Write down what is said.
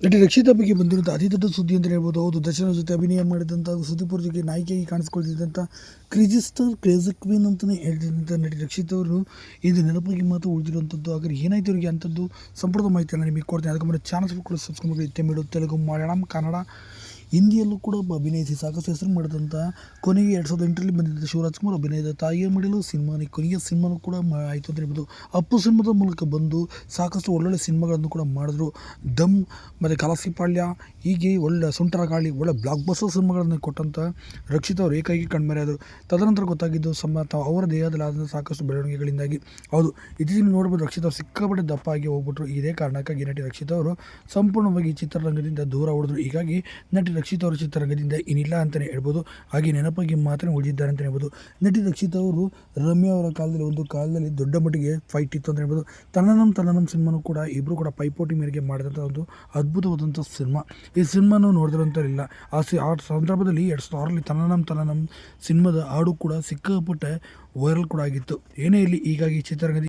ನಟಿ ರಕ್ಷಿತಾ ಬಗ್ಗೆ ಬಂದಿರುವಂಥ ಅತಿ ದೊಡ್ಡ ಸುದ್ದಿ ಅಂತ ಹೇಳ್ಬೋದು. ಹೌದು, ದರ್ಶನ್ ಜೊತೆ ಅಭಿನಯ ಮಾಡಿದಂಥ ಸುದೀಪ್ ಜೊತೆ ನಾಯಕಿಯಾಗಿ ಕಾಣಿಸ್ಕೊಳ್ತಿದ್ದಂಥ ಕ್ರೇಜಿ ಸ್ಟಾರ್ ಕ್ರೇಜಿ ಕ್ವೀನ್ ಅಂತಲೇ ಹೇಳ್ತಿದ್ದಂಥ ನಟಿ ರಕ್ಷಿತಾ ಅವರು ಇದು ನೆನಪಾಗಿ ಮಾತ್ರ ಉಳಿದಿರುವಂಥದ್ದು. ಹಾಗಾದ್ರೆ ಏನಾಯ್ತು ಇವರಿಗೆ ಅಂಥದ್ದು ಸಂಪೂರ್ಣ ಮಾಹಿತಿಯನ್ನು ನಿಮಗೆ ಕೊಡ್ತೀನಿ. ಅದಕ್ಕೆ ಮುಂದೆ ಚಾನಲ್ ಕೂಡ ಸಬ್ಸ್ಕ್ರೈಬ್ ಮಾಡಿ. ತಮಿಳು, ತೆಲುಗು, ಮಲಯಾಳಂ, ಕನ್ನಡ, ಹಿಂದಿಯಲ್ಲೂ ಕೂಡ ಅಭಿನಯಿಸಿ ಸಾಕಷ್ಟು ಹೆಸರು ಮಾಡಿದಂಥ ಕೊನೆಗೆ 2008ರಲ್ಲಿ ಬಂದಿದ್ದ ಶಿವರಾಜ್ಕುಮಾರ್ ಅಭಿನಯದ ತಾಯಿಯ ಮಡಿಲು ಸಿನಿಮಾನಿ ಕೊನೆಯ ಸಿನಿಮಾನೂ ಕೂಡ ಆಯಿತು ಅಂತ ಹೇಳ್ಬೋದು. ಅಪ್ಪು ಸಿನಿಮಾದ ಮೂಲಕ ಬಂದು ಸಾಕಷ್ಟು ಒಳ್ಳೊಳ್ಳೆ ಸಿನಿಮಾಗಳನ್ನು ಕೂಡ ಮಾಡಿದ್ರು. ದಮ್ ಮತ್ತು ಕಲಸಿಪಾಳ್ಯ ಹೀಗೆ ಒಳ್ಳೆ ಸುಂಟರ ಗಾಳಿ ಒಳ್ಳೆ ಬ್ಲಾಕ್ ಬಸ್ಟರ್ ಸಿನಿಮಾಗಳನ್ನು ಕೊಟ್ಟಂಥ ರಕ್ಷಿತಾ ಅವರು ಏಕಾಗಿ ಕಣ್ಮರೆಯಾದರು. ತದನಂತರ ಗೊತ್ತಾಗಿದ್ದು ಅವರ ದೇಹದಲ್ಲಿ ಆದ ಸಾಕಷ್ಟು ಬೆಳವಣಿಗೆಗಳಿಂದಾಗಿ. ಹೌದು, ಇತ್ತೀಚಿನ ನೋಡ್ಬೋದು ರಕ್ಷಿತಾ ಅವರು ಸಿಕ್ಕಾಪಟ್ಟೆ ದಪ್ಪ ಆಗಿ ಹೋಗ್ಬಿಟ್ರು. ಇದೇ ಕಾರಣಕ್ಕಾಗಿ ನಟಿ ರಕ್ಷಿತಾ ಅವರು ಸಂಪೂರ್ಣವಾಗಿ ಚಿತ್ರರಂಗದಿಂದ ದೂರ ಉಳಿದ್ರು. ಹೀಗಾಗಿ ನಟಿ ರಕ್ಷಿತಾ ಅವರು ಚಿತ್ರರಂಗದಿಂದ ಏನಿಲ್ಲ ಅಂತಲೇ ಹೇಳ್ಬೋದು. ಹಾಗೆ ನೆನಪಾಗಿ ಮಾತ್ರ ಉಳಿದಿದ್ದಾರೆ ಅಂತಲೇ ಹೇಳ್ಬೋದು. ನಟಿ ರಕ್ಷಿತಾ ಅವರು ರಮ್ಯಾ ಅವರ ಕಾಲದಲ್ಲಿ ಒಂದು ಕಾಲದಲ್ಲಿ ದೊಡ್ಡ ಮಟ್ಟಿಗೆ ಫೈಟ್ ಇತ್ತು ಅಂತ ಹೇಳ್ಬೋದು. ತನ್ನನಂ ಸಿನಿಮಾನೂ ಕೂಡ ಇಬ್ಬರು ಕೂಡ ಪೈಪೋಟಿ ಮೇರೆಗೆ ಮಾಡಿದಂಥ ಒಂದು ಅದ್ಭುತವಾದಂಥ ಸಿನಿಮಾ. ಈ ಸಿನಿಮಾನು ನೋಡಿದ್ರಂತರಿಲ್ಲ. ಆ ಸಂದರ್ಭದಲ್ಲಿ 2006ರಲ್ಲಿ ತನ್ನನಂ ಸಿನಿಮಾದ ಹಾಡು ಕೂಡ ಸಿಕ್ಕಾಪಟ್ಟೆ ವೈರಲ್ ಕೂಡ ಆಗಿತ್ತು. ಏನೇ ಇಲ್ಲಿ ಹೀಗಾಗಿ ಚಿತ್ರರಂಗದ